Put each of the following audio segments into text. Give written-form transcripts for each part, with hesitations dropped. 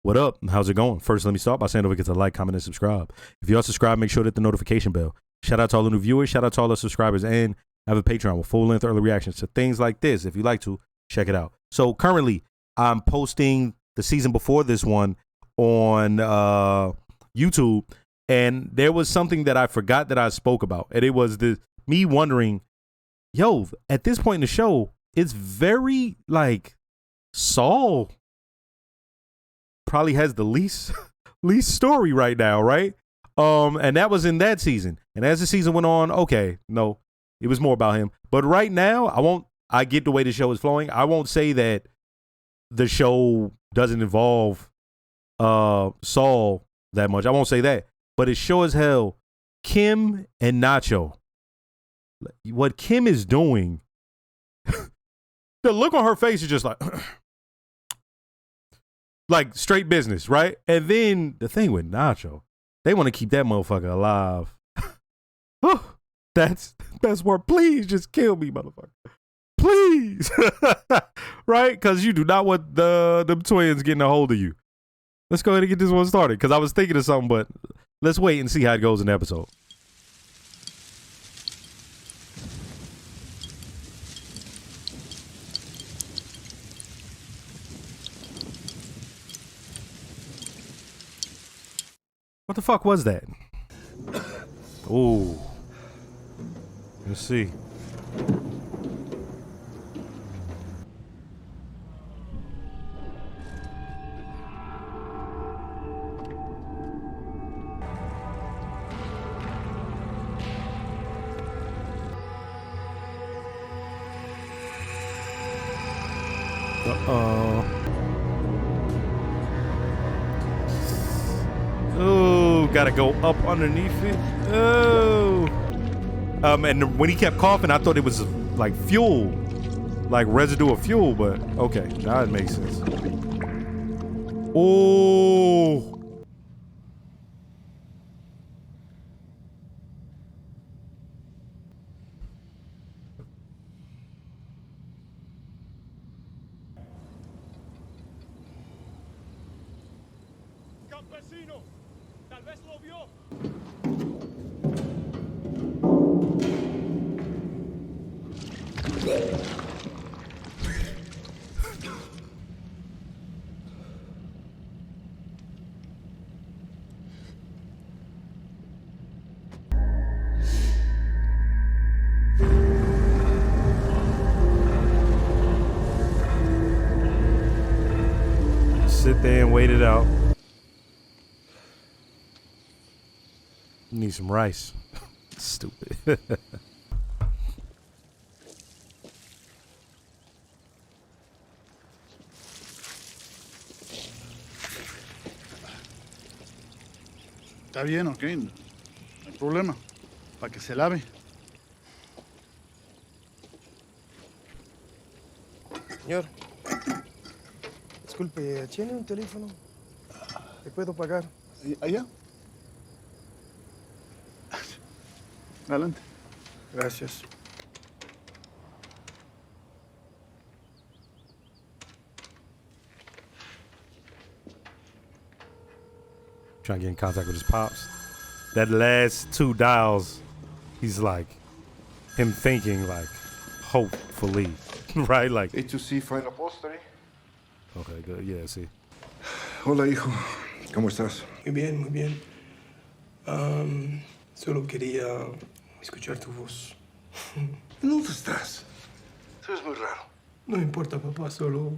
What up? How's it going? First, let me start by saying don't forget to like, comment, and subscribe. If you are subscribed, make sure to hit the notification bell. Shout out to all the new viewers. Shout out to all the subscribers. And I have a Patreon with full-length early reactions to things like this. If you like to, check it out. So currently, I'm posting the season before this one on YouTube. And there was something that I forgot that I spoke about. And it was me wondering, yo, at this point in the show, it's very like Saul probably has the least story right now, right? And that was in that season. And as the season went on, okay, no, it was more about him. But right now, I get the way the show is flowing. I won't say that the show doesn't involve Saul that much. I won't say that. But it's sure as hell Kim and Nacho. What Kim is doing, the look on her face is just like straight business, right? And then the thing with Nacho, they want to keep that motherfucker alive. That's where, please just kill me, motherfucker. Please. Right? Because you do not want them twins getting a hold of you. Let's go ahead and get this one started. Because I was thinking of something, but let's wait and see how it goes in the episode. What the fuck was that? Ooh. Let's see. Uh-oh. Oh, gotta go up underneath it. Oh. And when he kept coughing, I thought it was like fuel, like residue of fuel, but okay, now it makes sense. Oh. Campesino, tal vez lo vio. Sit there and wait it out. Need some rice. Stupid. Está bien, ok. No hay problema. Para que se lave. Señor, disculpe, ¿tiene un teléfono? ¿Le puedo pagar? ¿Allá? Adelante. Gracias. Trying to get in contact with his pops. That last two dials, he's like, him thinking like, hopefully, right? Like, H2C final postre. okay, good. Yeah, see. Hola, hijo. ¿Cómo estás? Muy bien, muy bien. Solo quería escuchar tu voz. ¿Dónde estás? Eso es muy raro. No importa, papá, solo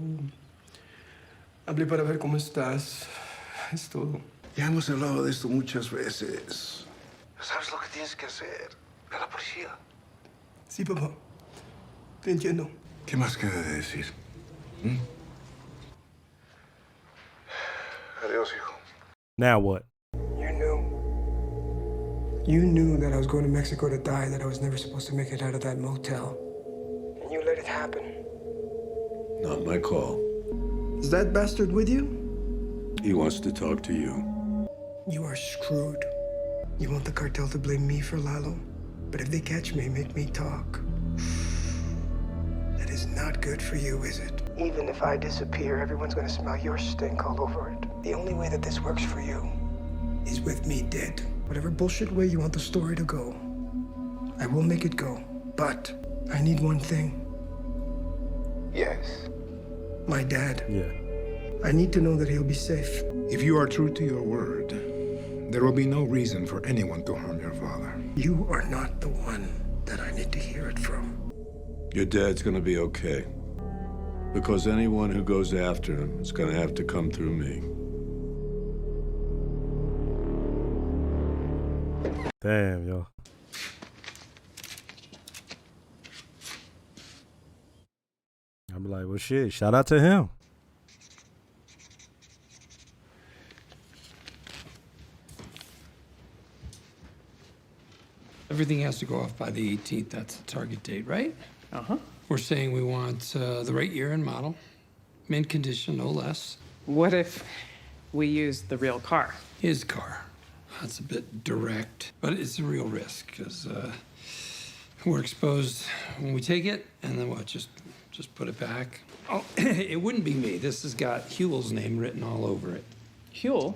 hablé para ver cómo estás. Es todo. Ya hemos hablado de esto muchas veces. ¿Sabes lo que tienes que hacer? Ve a la policía. Sí, papá. Te entiendo. ¿Qué más queda de decir? Adiós, hijo. Now what? You knew that I was going to Mexico to die, that I was never supposed to make it out of that motel. And you let it happen. Not my call. Is that bastard with you? He wants to talk to you. You are screwed. You want the cartel to blame me for Lalo? But if they catch me, make me talk. That is not good for you, is it? Even if I disappear, everyone's gonna smell your stink all over it. The only way that this works for you is with me dead. Whatever bullshit way you want the story to go, I will make it go. But I need one thing. Yes. My dad. Yeah. I need to know that he'll be safe. If you are true to your word, there will be no reason for anyone to harm your father. You are not the one that I need to hear it from. Your dad's gonna be okay. Because anyone who goes after him is gonna have to come through me. Damn, yo. I'm like, well, shit. Shout out to him. Everything has to go off by the 18th. That's the target date, right? Uh-huh. We're saying we want the right year and model, mint condition, no less. What if we use the real car? His car. That's a bit direct, but it's a real risk because we're exposed when we take it, and then what? Just put it back. Oh, it wouldn't be me. This has got Huel's name written all over it. Huel?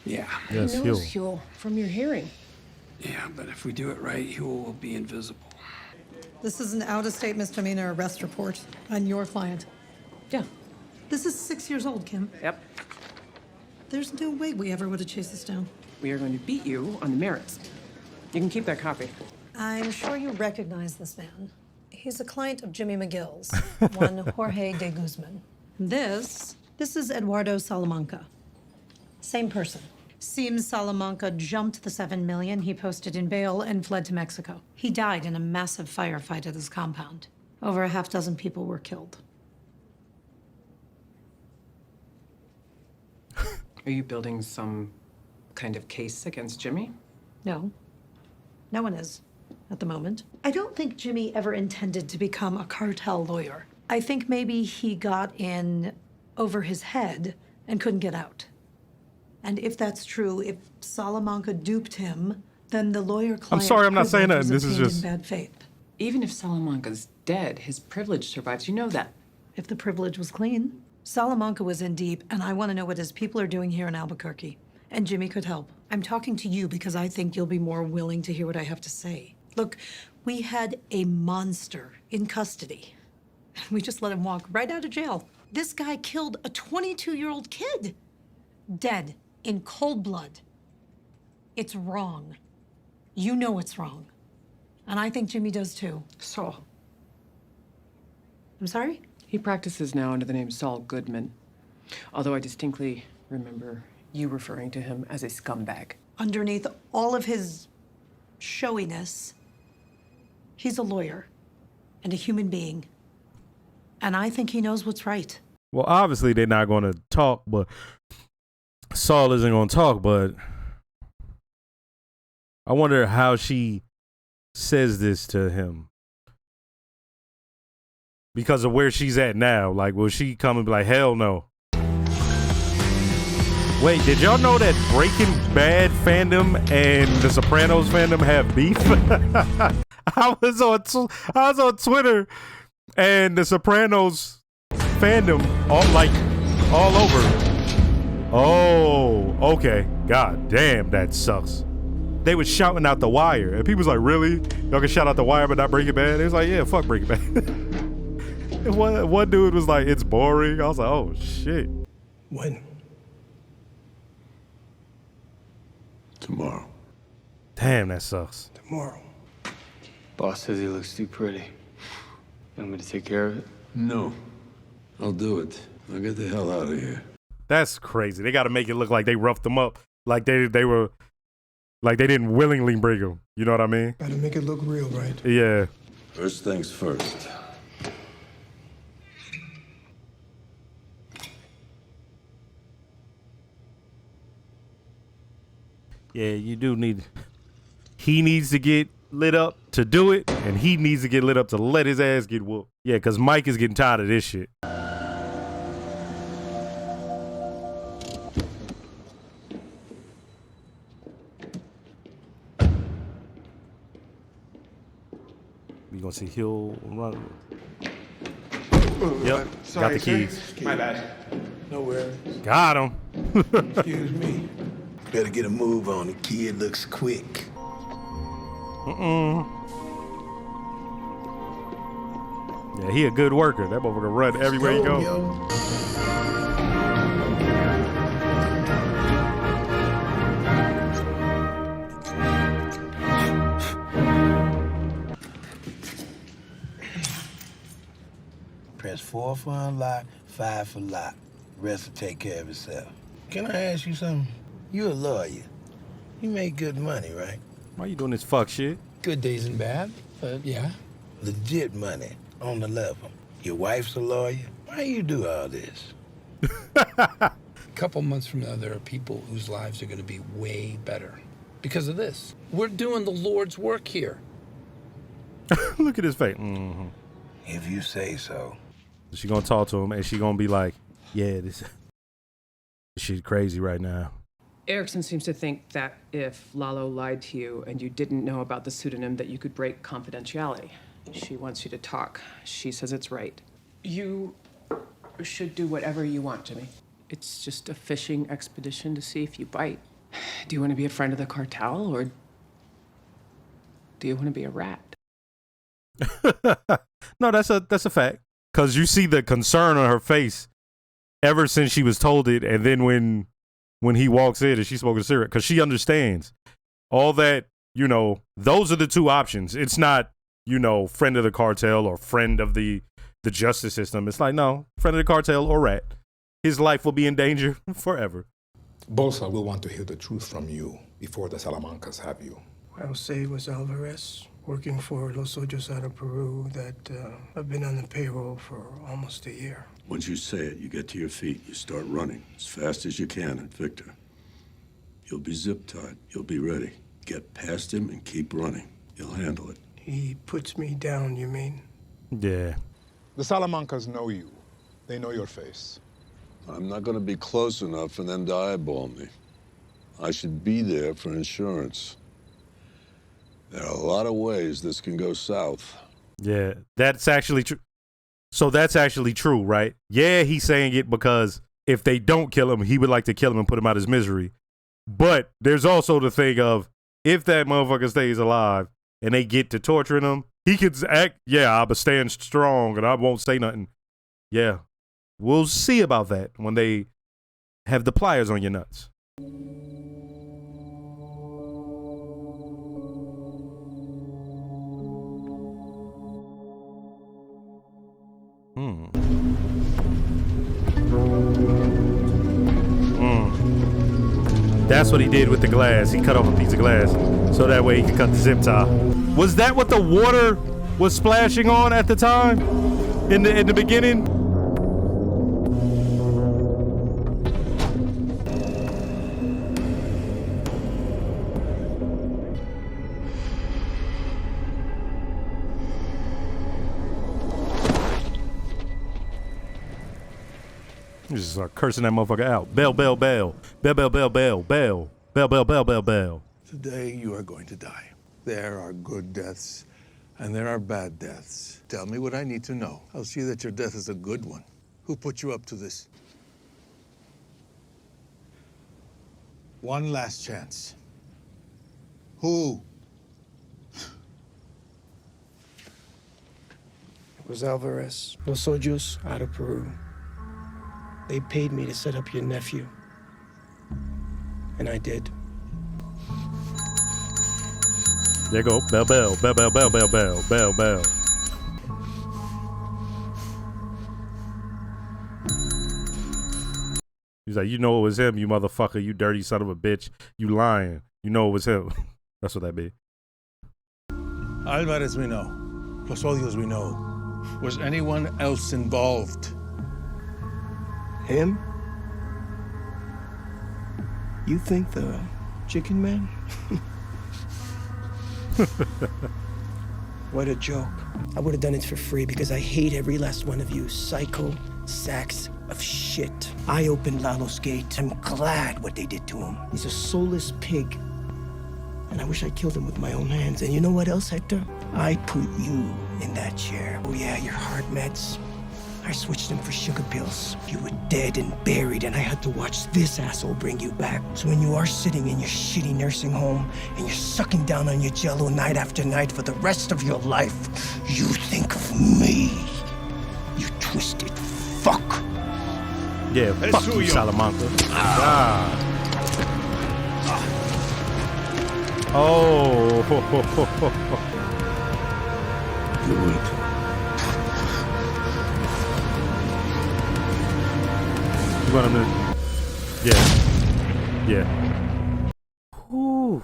Yeah. Yes, Who knows Huel. Huel from your hearing? Yeah, but if we do it right, Huel will be invisible. This is an out-of-state misdemeanor arrest report on your client. Yeah. This is 6 years old, Kim. Yep. There's no way we ever would have chased this down. We are going to beat you on the merits. You can keep that copy. I'm sure you recognize this man. He's a client of Jimmy McGill's, one Jorge de Guzman. This is Eduardo Salamanca. Same person. Seems Salamanca jumped the $7 million he posted in bail and fled to Mexico. He died in a massive firefight at his compound. Over a half dozen people were killed. Are you building some kind of case against Jimmy? No. No one is, at the moment. I don't think Jimmy ever intended to become a cartel lawyer. I think maybe he got in over his head and couldn't get out. And if that's true, if Salamanca duped him, then the lawyer-client I'm sorry, I'm not saying privilege that. was This is obtained just- in bad faith. Even if Salamanca's dead, his privilege survives. You know that. If the privilege was clean. Salamanca was in deep, and I want to know what his people are doing here in Albuquerque. And Jimmy could help. I'm talking to you because I think you'll be more willing to hear what I have to say. Look, we had a monster in custody. We just let him walk right out of jail. This guy killed a 22-year-old kid. Dead. In cold blood. It's wrong. You know it's wrong. And I think Jimmy does too. Saul. I'm sorry? He practices now under the name Saul Goodman. Although I distinctly remember you referring to him as a scumbag. Underneath all of his showiness, he's a lawyer and a human being. And I think he knows what's right. Well, obviously they're not going to talk, but Saul isn't going to talk, but I wonder how she says this to him. Because of where she's at now. Like, will she come and be like, hell no? Wait, did y'all know that Breaking Bad fandom and The Sopranos fandom have beef? I was on Twitter, and The Sopranos fandom all over. Oh, okay. God damn, that sucks. They was shouting out The Wire, and people was like, really? Y'all can shout out The Wire but not Breaking Bad? It was like, yeah, fuck Breaking Bad. And one dude was like, it's boring. I was like, oh, shit. When? Tomorrow. Damn, that sucks. Tomorrow. Boss says he looks too pretty. You want me to take care of it? No. I'll do it. I'll get the hell out of here. That's crazy. They got to make it look like they roughed them up. Like they were, like they didn't willingly bring him. You know what I mean? Gotta make it look real, right? Yeah. First things first. Yeah, you do need, he needs to get lit up to do it, and he needs to get lit up to let his ass get whooped. Yeah, because Mike is getting tired of this shit. We gonna see Hill run. Yep, got the keys. My bad. Nowhere. Got him. Excuse me. Better get a move on. The kid looks quick. Yeah, he a good worker. That motherfucker run everywhere he go. Press 4 for unlock, 5 for lock. Rest will take care of itself. Can I ask you something? You a lawyer. You make good money, right? Why you doing this fuck shit? Good days and bad, but yeah. Legit money, on the level. Your wife's a lawyer. Why you do all this? A couple months from now, there are people whose lives are going to be way better because of this. We're doing the Lord's work here. Look at his face. If you say so. She gonna talk to him and she gonna be like, yeah, this shit crazy right now. Erickson seems to think that if Lalo lied to you and you didn't know about the pseudonym, that you could break confidentiality. She wants you to talk. She says it's right. You should do whatever you want, Jimmy. It's just a fishing expedition to see if you bite. Do you want to be a friend of the cartel, or do you want to be a rat? No, that's a fact. Cause you see the concern on her face ever since she was told it, and then when he walks in and she's smoking a cigarette, cause she understands all that. You know, those are the two options. It's not, you know, friend of the cartel or friend of the justice system. It's like, no, friend of the cartel or rat. His life will be in danger forever. Bolsa will want to hear the truth from you before the Salamancas have you. I'll say it was Alvarez, working for Los Ojos out of Peru, that I've been on the payroll for almost a year. Once you say it, you get to your feet. You start running as fast as you can at Victor. You'll be zip-tied. You'll be ready. Get past him and keep running. You'll handle it. He puts me down, you mean? Yeah. The Salamancas know you. They know your face. I'm not going to be close enough for them to eyeball me. I should be there for insurance. There are a lot of ways this can go south. Yeah, that's actually true. So that's actually true, right? Yeah, he's saying it because if they don't kill him, he would like to kill him and put him out of his misery. But there's also the thing of, if that motherfucker stays alive and they get to torturing him, he could act, yeah, I'll stand strong and I won't say nothing. Yeah, we'll see about that when they have the pliers on your nuts. That's what he did with the glass. He cut off a piece of glass so that way he could cut the zip tie. Was that what the water was splashing on at the time? In the beginning? You just start cursing that motherfucker out. Bell, bell, bell. Bell, bell, bell, bell, bell. Bell, bell, bell, bell, bell. Today you are going to die. There are good deaths and there are bad deaths. Tell me what I need to know. I'll see that your death is a good one. Who put you up to this? One last chance. Who? It was Alvarez, Los Ojos out of Peru. They paid me to set up your nephew. And I did. There you go. Bell, bell, bell, bell, bell, bell, bell, bell, bell. He's like, you know it was him, you motherfucker, you dirty son of a bitch. You lying. You know it was him. That's what that be. Alvarez we know. Los Odios we know. Was anyone else involved? Him? You think the chicken man? What a joke. I would have done it for free because I hate every last one of you psycho sacks of shit. I opened Lalo's gate. I'm glad what they did to him. He's a soulless pig. And I wish I killed him with my own hands. And you know what else, Hector? I put you in that chair. Oh yeah, your heart meds. I switched them for sugar pills. You were dead and buried, and I had to watch this asshole bring you back. So when you are sitting in your shitty nursing home and you're sucking down on your Jell-O night after night for the rest of your life, you think of me. You twisted fuck. Yeah, fuck you, Salamanca. Ah. Oh. Good. You want him to... Yeah. Whew.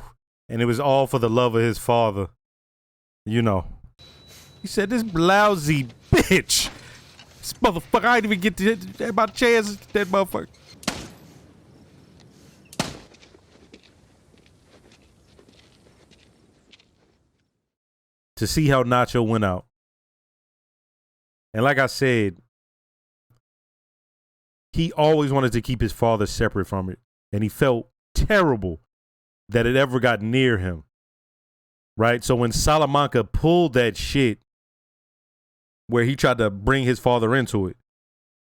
And it was all for the love of his father. You know. He said, this lousy bitch. This motherfucker, I didn't even get to have my chance. That motherfucker. To see how Nacho went out. And like I said, he always wanted to keep his father separate from it. And he felt terrible that it ever got near him. Right? So when Salamanca pulled that shit where he tried to bring his father into it,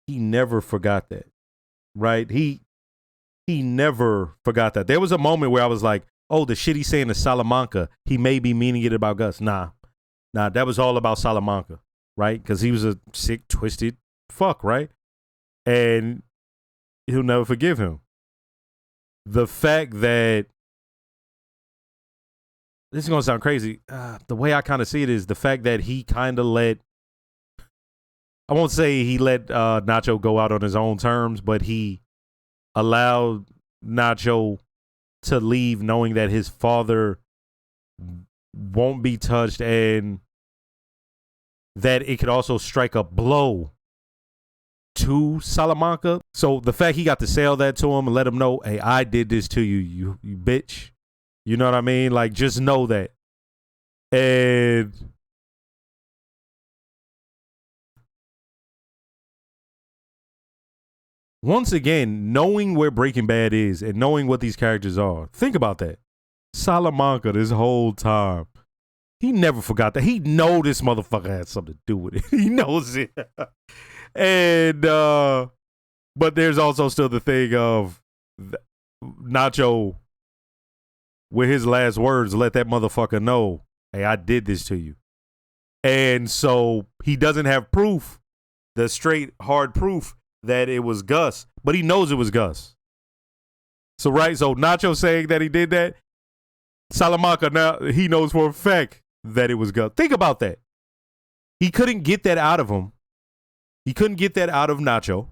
he never forgot that. Right? He never forgot that. There was a moment where I was like, oh, the shit he's saying to Salamanca, he may be meaning it about Gus. Nah, that was all about Salamanca. Right? Because he was a sick, twisted fuck, right? And he'll never forgive him. The fact that, this is going to sound crazy, the way I kind of see it is the fact that he kind of let, I won't say he let Nacho go out on his own terms, but he allowed Nacho to leave knowing that his father won't be touched and that it could also strike a blow to Salamanca. So the fact he got to sell that to him and let him know, hey, I did this to you, you bitch. You know what I mean? Like, just know that. And once again, knowing where Breaking Bad is and knowing what these characters are, think about that. Salamanca this whole time, he never forgot that. He know this motherfucker had something to do with it. He knows it. And but there's also still the thing of Nacho with his last words let that motherfucker know, hey, I did this to you. And so he doesn't have proof, the straight hard proof that it was Gus, but he knows it was Gus. So Nacho saying that he did that, Salamanca now he knows for a fact that it was Gus. Think about that. He couldn't get that out of him. He couldn't get that out of Nacho,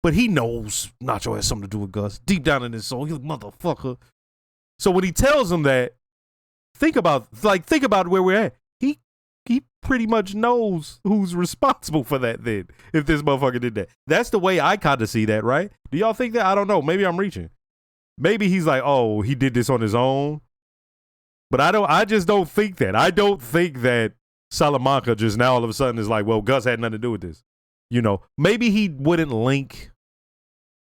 but he knows Nacho has something to do with Gus deep down in his soul. He's a motherfucker. So when he tells him that, think about where we're at. He pretty much knows who's responsible for that then, if this motherfucker did that. That's the way I kind of see that, right? Do y'all think that? I don't know. Maybe I'm reaching. Maybe he's like, oh, he did this on his own. But I just don't think that. I don't think that Salamanca just now all of a sudden is like, well, Gus had nothing to do with this. You know, maybe he wouldn't link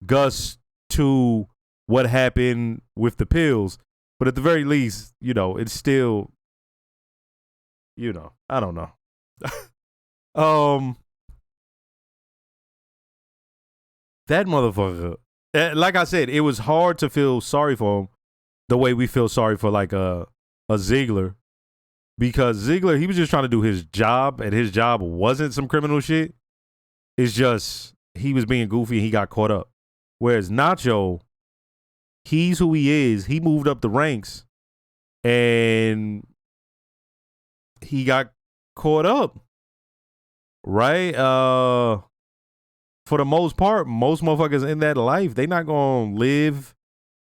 Gus to what happened with the pills, but at the very least, you know, it's still, you know, I don't know. That motherfucker, like I said, it was hard to feel sorry for him the way we feel sorry for like a Ziegler, because Ziegler, he was just trying to do his job, and his job wasn't some criminal shit. It's just he was being goofy and he got caught up. Whereas Nacho, he's who he is. He moved up the ranks and he got caught up. Right? For the most part, most motherfuckers in that life, they not gonna live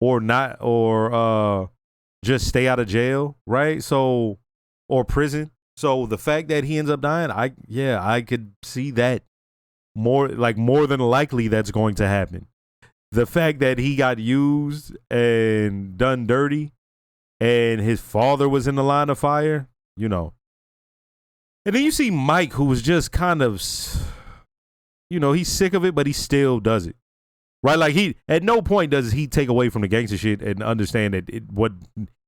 or not or just stay out of jail, right? So, or prison. So the fact that he ends up dying, I could see that. More than likely that's going to happen. The fact that he got used and done dirty and his father was in the line of fire, you know. And then you see Mike, who was just kind of, you know, he's sick of it, but he still does it. Right? Like he, at no point does he take away from the gangster shit and understand that what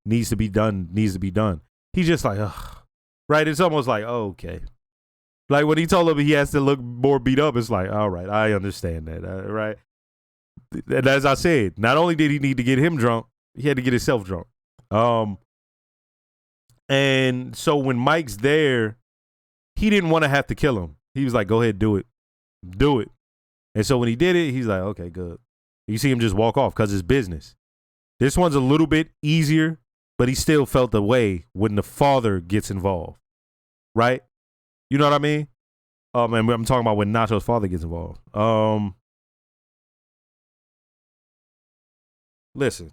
needs to be done needs to be done. He's just like, ugh. Right? It's almost like, oh, okay. Like when he told him he has to look more beat up, it's like, all right, I understand that, right? And as I said, not only did he need to get him drunk, he had to get himself drunk. And so when Mike's there, he didn't want to have to kill him. He was like, go ahead, do it. Do it. And so when he did it, he's like, okay, good. You see him just walk off because it's business. This one's a little bit easier, but he still felt the way when the father gets involved. Right? You know what I mean? And I'm talking about when Nacho's father gets involved. Listen.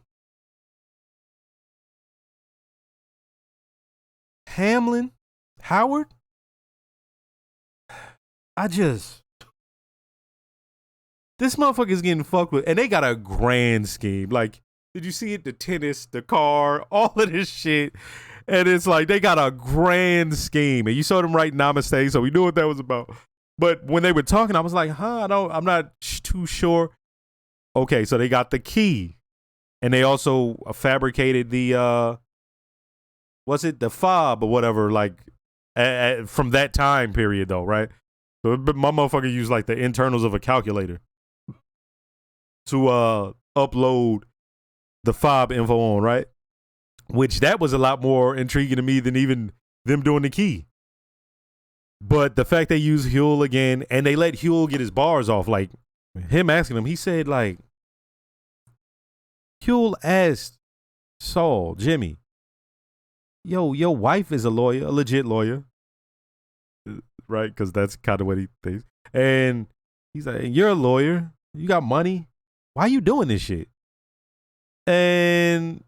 Howard, this motherfucker's getting fucked with, and they got a grand scheme. Like, did you see it? The tennis, the car, all of this shit. And it's like, they got a grand scheme. And you saw them write namaste, so we knew what that was about. But when they were talking, I was like, I'm not too sure. Okay, so they got the key. And they also fabricated the, the fob or whatever, like, from that time period, though, right? So my motherfucker used, like, the internals of a calculator to upload the fob info on, right? Which that was a lot more intriguing to me than even them doing the key. But the fact they use Huel again, and they let Huel get his bars off, like, him asking him, he said, like, Huel asked Saul, Jimmy, yo, your wife is a lawyer, a legit lawyer. Right? Because that's kind of what he thinks. And he's like, you're a lawyer. You got money. Why you doing this shit? And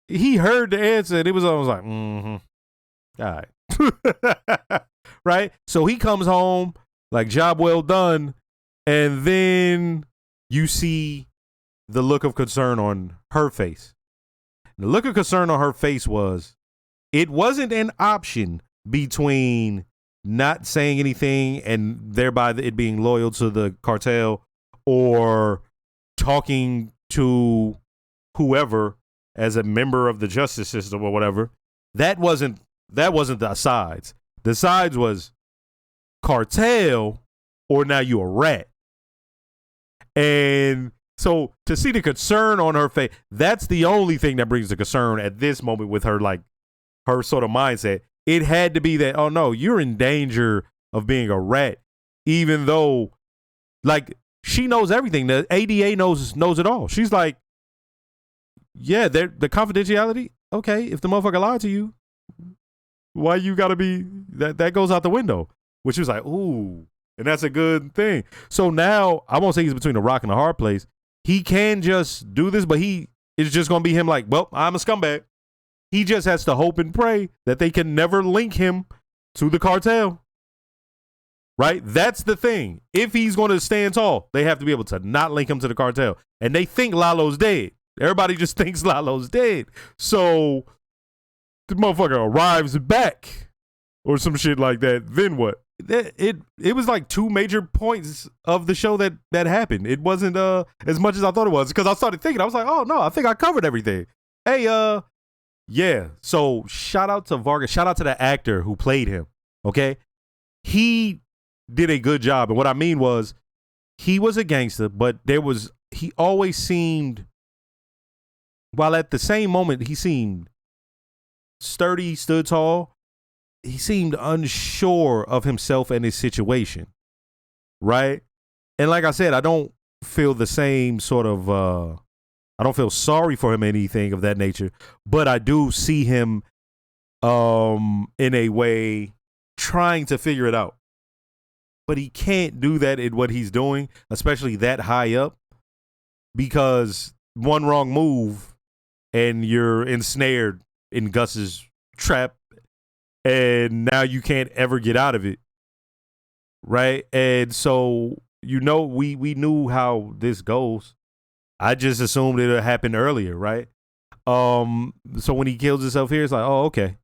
he heard the answer, and it was almost like, all right. Right? So he comes home, like, job well done. And then you see the look of concern on her face. The look of concern on her face was, it wasn't an option between not saying anything and thereby it being loyal to the cartel or talking to whoever as a member of the justice system or whatever. That wasn't the sides. The sides was cartel or now you a rat. And so to see the concern on her face, that's the only thing that brings the concern at this moment with her, like, her sort of mindset. It had to be that, oh no, you're in danger of being a rat, even though, like, she knows everything. The ADA knows it all. She's like, yeah, the confidentiality. Okay, if the motherfucker lied to you, why you gotta be that goes out the window? Which was like, ooh, and that's a good thing. So now I won't say he's between a rock and a hard place. He can just do this, but it's just gonna be him like, well, I'm a scumbag. He just has to hope and pray that they can never link him to the cartel. Right? That's the thing. If he's going to stand tall, they have to be able to not link him to the cartel. And they think Lalo's dead. Everybody just thinks Lalo's dead. So the motherfucker arrives back or some shit like that. Then what? It was like two major points of the show that happened. It wasn't as much as I thought it was, because I started thinking, I was like, oh no, I think I covered everything. Hey, yeah. So shout out to Vargas. Shout out to the actor who played him. Okay. He did a good job. And what I mean was, he was a gangster, but he always seemed, while at the same moment he seemed sturdy, stood tall, he seemed unsure of himself and his situation. Right. And like I said, I don't feel the same sort of, I don't feel sorry for him, anything of that nature, but I do see him in a way trying to figure it out. But he can't do that in what he's doing, especially that high up, because one wrong move and you're ensnared in Gus's trap, and now you can't ever get out of it. Right? And so, we knew how this goes. I just assumed it would happen earlier, right? So when he kills himself here, it's like, oh, okay.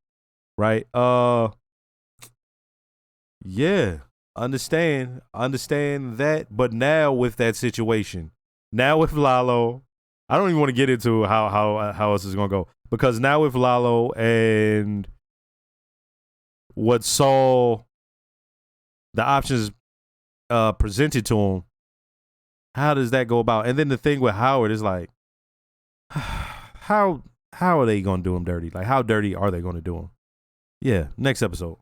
Right? Yeah. Understand that. But now with that situation, now with Lalo, I don't even want to get into how else is gonna go. Because now with Lalo and what Saul the options presented to him, how does that go about? And then the thing with Howard is like, how are they gonna do him dirty? Like, how dirty are they gonna do him? Yeah, next episode.